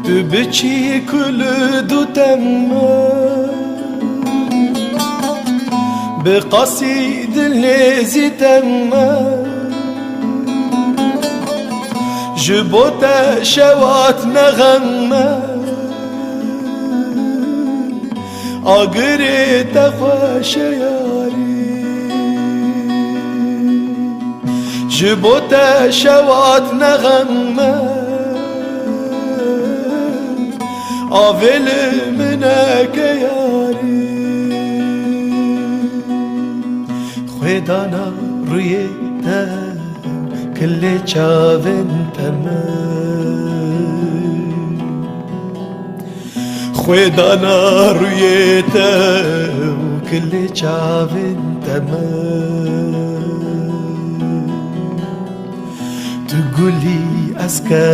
تبكي كل دو تمه بقصيد اللي تمه جبوت شوات نغمه آقريت خوش ياري جبوت شوات نغمه آول منك ياري خويدانا رويته كل چاون تمام خويدانا رويته كل چاون تمام تقولي اسكت